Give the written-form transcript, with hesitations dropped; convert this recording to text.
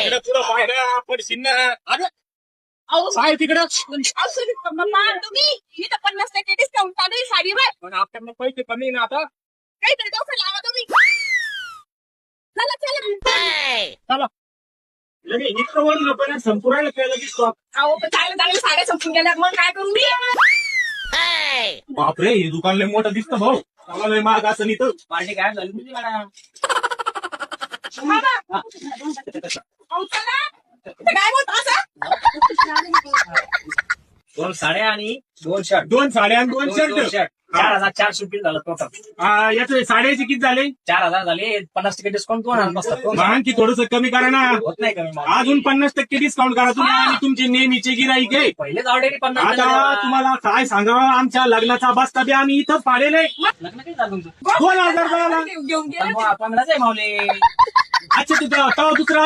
तिकडे तुला पाहिलं पडशील ना. अगं अहो काय तिकडं मम्मा तुम्ही मी तर 50% डिस्काउंट चालू आहे साडीवर. पण आपल्याकडे पैसे कमी आहे ना आता. काहीतरी डोकं लावा तुम्ही. चला चला चला लगे इतकं वर लोकांना संपूर्ण केलं की stop. अहो पण चांगल्या चांगल्या साड्या संपून गेल्या मग काय करू मी. बापरे हे दुकान लय मोठं दिसतं भाऊ. मला लय महाग असं इथं. पार्टी काय झाली तुझी मॅडम? बाबा, अहो चला ते काय बोलतो असं. 2 साड्या आणि 2 शर्ट. 2 साड्या आणि 2 शर्ट. 4,400 बिल झालं टोटल. याचे साड्याचे किती झाले? 4,000 झाले. 50% डिस्काउंट 2,000 बसतात. मग आणखी थोडस कमी करा ना. होत नाही कमी मला. अजून 50% डिस्काउंट करा तुम्ही आणि तुमचे नेहमीचे गिराईक आहे. पहिलेच ऑलरेडी 50 आता तुम्हाला काय सांगावं आमच्या लग्नाचा बस्ता बी आम्ही इथं पाडेल आहे. लग्न काही झालं तुमचं? 2,000 रुपयाला. घेऊन गेले. 15च आहे मावले. अच्छा तिथं दुसरा